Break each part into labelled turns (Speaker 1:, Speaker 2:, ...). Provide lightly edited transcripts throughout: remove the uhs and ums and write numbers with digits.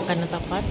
Speaker 1: kanatapat.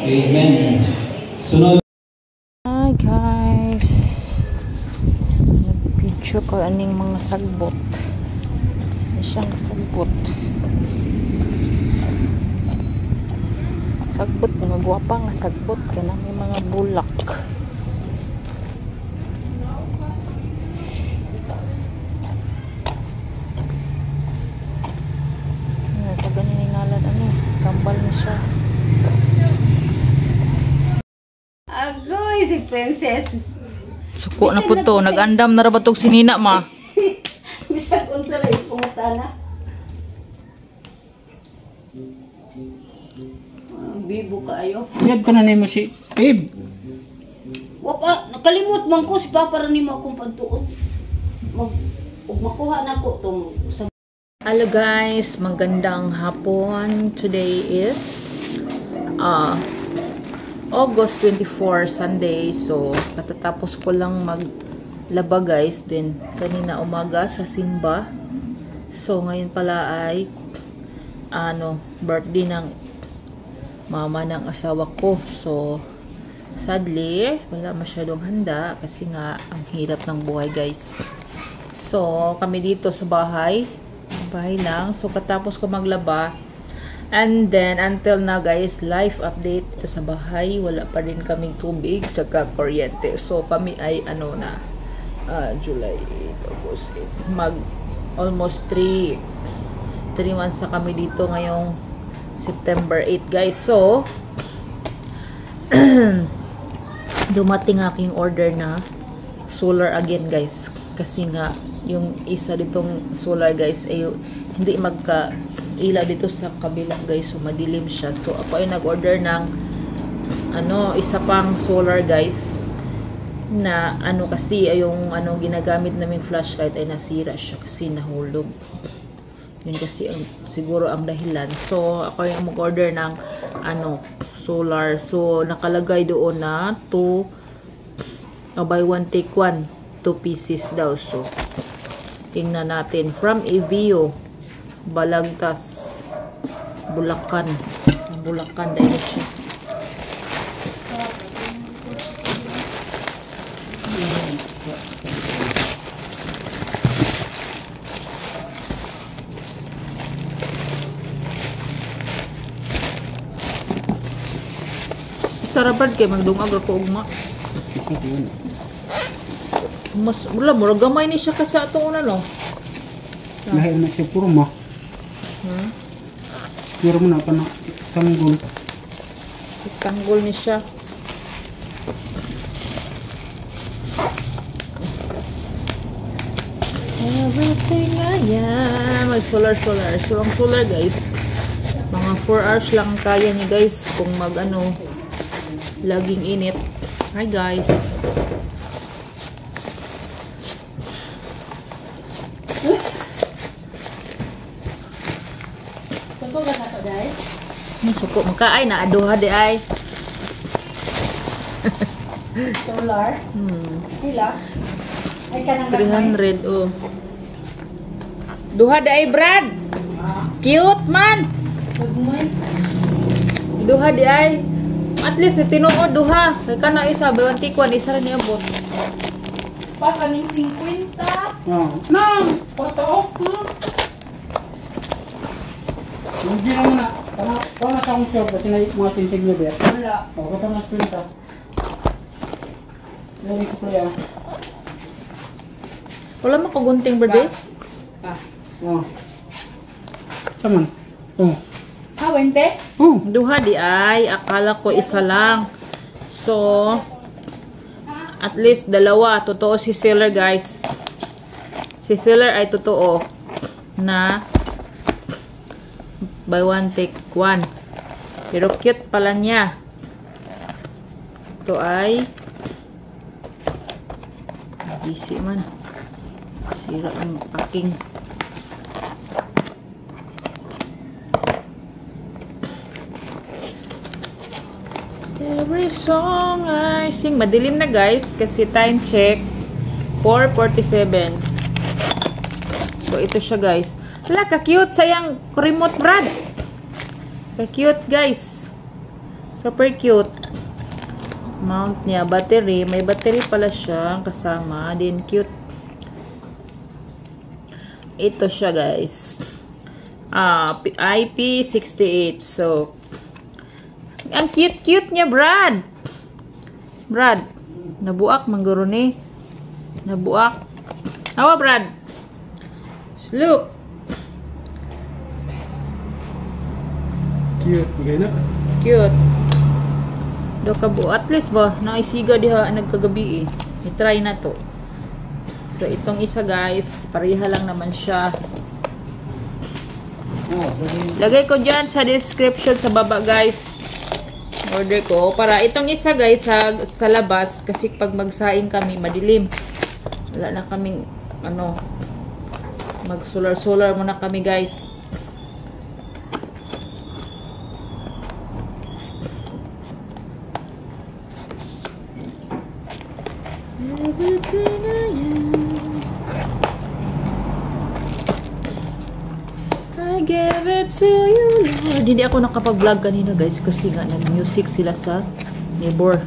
Speaker 2: Amen. Sunod.
Speaker 1: Hi guys. Nag-video ko aning mga sagbot. Saan siyang sagbot? Sagbot, mga guwapa nga sagbot. Kaya may mga bulak. Sa ganin inalan kambal na siya.
Speaker 3: Agoy, si Princess.
Speaker 1: Suko na po to. Nag-andam na rabatog si Nina, ma.
Speaker 3: Bisag unsa lang pungutana. Bibo kaayo.
Speaker 2: Yab ka na nimo si Babe.
Speaker 3: Wapa, nakalimot man ko si Papa ra nimo akong pagtuon. Makuha na ko tong sa.
Speaker 1: Hello guys, magandang hapon. Today is August 24, Sunday. So, katatapos ko lang maglaba guys. Then, kanina umaga sa simba. So, ngayon pala ay birthday ng mama ng asawa ko. So, sadly, wala masyadong handa kasi nga ang hirap ng buhay guys. So, kami dito sa bahay. Bahay lang. So, katapos ko maglaba. And then, until now guys, life update ito sa bahay. Wala pa rin kaming tubig, tsaka kuryente. So, kami ay July, August, mag almost 3 months na kami dito ngayong September 8 guys. So, dumating aking order na solar again guys. Kasi nga, yung isa ditong solar guys ay hindi magka-ilaw dito sa kabila guys. So, madilim siya. So, ako ay nag-order ng isa pang solar guys na kasi yung ginagamit naming flashlight ay nasira siya kasi nahulog. Yun kasi siguro ang dahilan. So, ako ay mag-order ng solar. So, nakalagay doon na buy one take one, 2 pieces daw. So, tingnan natin. From Evio, Balagtas, Bulacan. Bulacan dahil siya. Sarapan kay magdungag ako ugma. Mas wala mo gamay ni siya kasi atong
Speaker 2: Lahir na siya puro ma. Puro mo na ka na tanggol.
Speaker 1: Tanggol ni siya. Everything I am. Mag solar. So ang solar guys, mga 4 hours lang kaya ni guys kung laging init. Hi guys. Suko makaay na aduha di ay.
Speaker 3: Solar. Sila. Ay kanang
Speaker 1: 300 oh. Duha di ay Brad. Cute man. Duha di ay. At least tinuod duha. Kay kana isa bawan tikwan isa ra ni abot.
Speaker 3: Pa kaning 50.
Speaker 2: Nang, pato. Hindi naman na. Kung nasa akong shop, kasi na mga sinsig na beer.
Speaker 3: Wala.
Speaker 2: O, kata na sprinta. Yan yung supply
Speaker 1: Wala mo kagunting birthday?
Speaker 2: Oh. Saman. Oh.
Speaker 3: Ah, wente?
Speaker 2: Oh.
Speaker 1: Duha di ay. Akala ko isa lang. So, at least dalawa. Totoo si seller, guys. Si seller ay totoo na buy one take one. Pero cute pala niya. Ito ay busy man. Sira ang packing. Every song I sing. Madilim na guys kasi time check 4:47. So ito siya guys. Hala, ka-cute. Sayang remote brad. Ka-cute guys. Super cute. Mount niya, battery. May battery pala siya kasama. Din cute. Ito siya guys. IP68. So, ang cute-cute niya, Brad. Brad. Nabuak, mangguro ni. Nabuak. Hawa, Brad. Look.
Speaker 2: Cute. Magay na.
Speaker 1: Cute. Do ka bu. At least ba, naisiga diha nagkagabi eh. I-try na to. So, itong isa guys, pareha lang naman siya.
Speaker 2: Oh,
Speaker 1: Lagay ko dyan sa description sa baba guys. Order ko. Para itong isa guys sa labas. Kasi pag magsaing kami, madilim. Wala na kaming ano. Mag solar muna kami guys. Everything I am, I gave it to you, Lord. Hindi ako nakapag-vlog kanina guys kasi nga nag-music sila sa neighbor.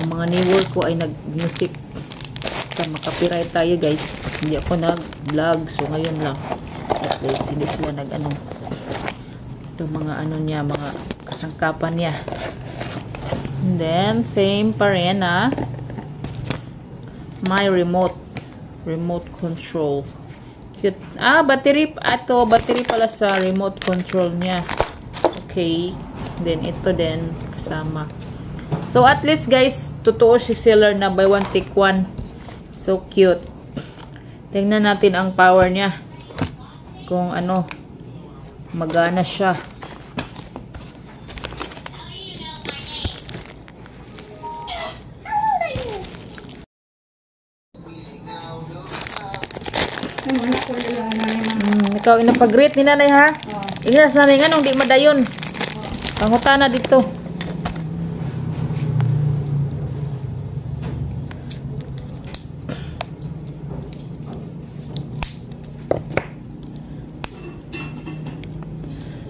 Speaker 1: Ang mga neighbor ko ay nag-music. Sa makapiright tayo guys. Hindi ako nag-vlog. So ngayon lang. At least hindi sila nag-ano. Ito mga ano niya, mga kasangkapan niya. And then, same pa rin my remote control. Cute. Battery. Ito, battery pala sa remote control niya. Okay. Then, ito din kasama. So, at least guys, totoo si seller na buy one take one. So, cute. Tingnan natin ang power niya. Kung ano, magana siya. Ikaw inapag-greet ni nanay ha? Ingras nanay nga nung di madayon. Pangutana dito.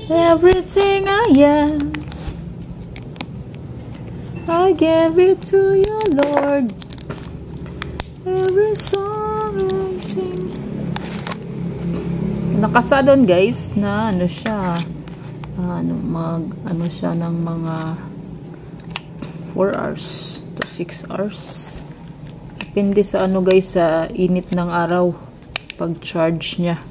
Speaker 1: Everything I am, I give it to you, Lord. Every song I sing. Nakasa doon guys na ano siya, ano siya ng mga 4 hours to 6 hours. Depende sa ano guys, sa init ng araw pag charge niya.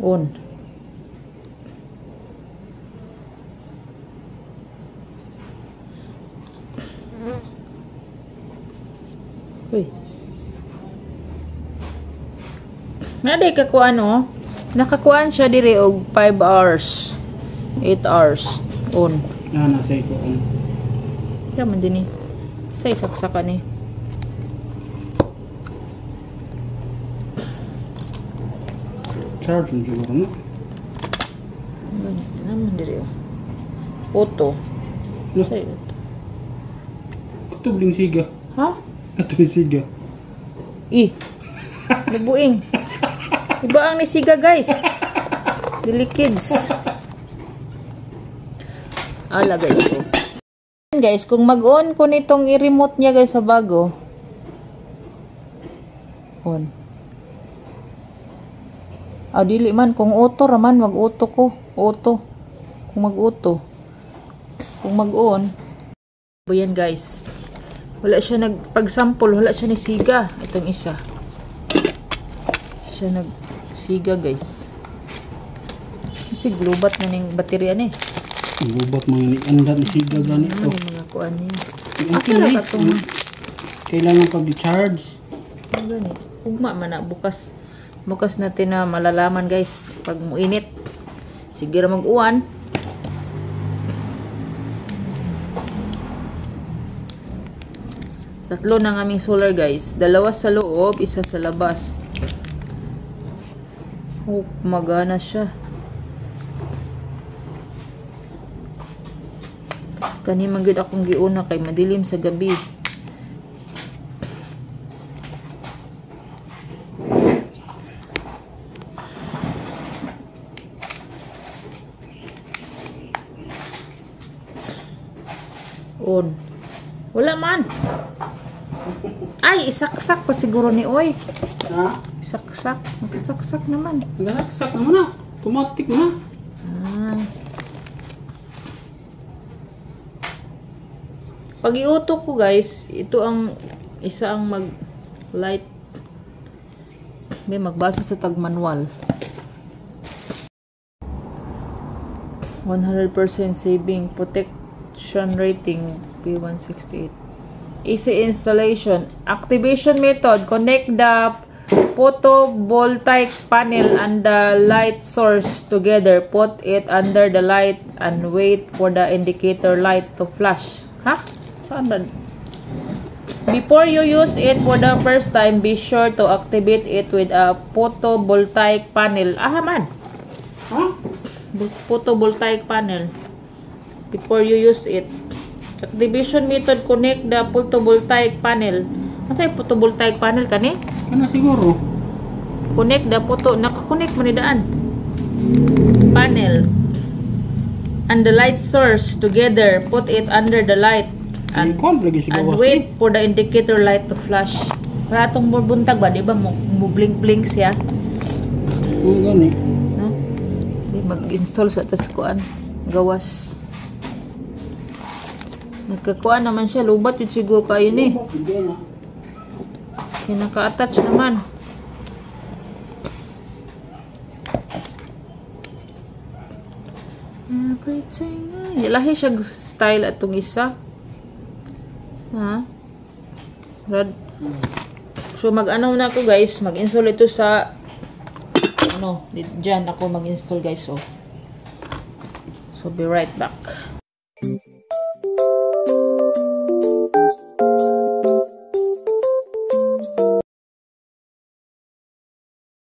Speaker 1: On. Uy. Naday kakuan oh. Nakakuan siya diri og 5 hours. 8 hours on.
Speaker 2: nasa ito.
Speaker 1: Kaya man din eh. Sa isaksakan eh.
Speaker 2: Charge mo siguro no?
Speaker 1: Ganyan naman diri oh. Auto.
Speaker 2: No?
Speaker 1: Sa auto.
Speaker 2: Ito bling siga.
Speaker 1: Ha?
Speaker 2: Ito yung siga.
Speaker 1: Nabuing. Iba ang nisiga guys. Dili kids. Ala guys ko. Guys, kung mag-on ko nitong i-remote niya guys sa bago. On. Dili man. Kung auto raman, mag-auto ko. Auto. Kung mag-auto. Kung mag-on. Yan guys. Wala siya nagpag-sample. Wala siya nagsiga. Itong isa. Siya nagsiga guys. Kasi globat na ng baterya ni.
Speaker 2: Gubat mga anda ni siga ganito.
Speaker 1: Mga kuan niya.
Speaker 2: Kailangan pag-charge.
Speaker 1: Gani. Ugma man na bukas natin na malalaman guys pag muinit. Sige ra mag-uwan. Tatlo ng aming solar guys. 2 sa loob, 1 sa labas. Magana siya. Kani man gid akong giuna kay madilim sa gabi. On. Wala man. Ay, isaksak pa siguro ni Oy.
Speaker 2: Ha?
Speaker 1: Isaksak. Nakasaksak naman.
Speaker 2: Nagsaksak naman na. Automatic na.
Speaker 1: Pag iutok ko guys, ito ang isa ang mag-light. May magbasa sa tag-manual. 100% saving. Protection rating P168. AC installation. Activation method. Connect the photovoltaic panel and the light source together. Put it under the light and wait for the indicator light to flash. Ha? Saan ba? Before you use it for the first time, be sure to activate it with a photovoltaic panel. Man.
Speaker 2: Ha?
Speaker 1: Photovoltaic panel. Before you use it. Activation method, connect the photovoltaic panel. Nasa yung photovoltaic panel kani?
Speaker 2: Kana siguro.
Speaker 1: Connect the naka-connect mo ni daan. Panel and the light source together. Put it under the light and wait for the indicator light to flash. Para itong buntag ba, di ba? Mo blink-blink siya.
Speaker 2: Gani.
Speaker 1: No? Mag-install sa atas kuan. Gawas. Nagkakuan naman siya. Lubat yun siguro kayo ni. Naka-attach naman. Everything. Lahi siya style atong isa. Ha? So mag-ano na ako guys. Mag-install ito sa dyan ako mag-install guys. So be right back.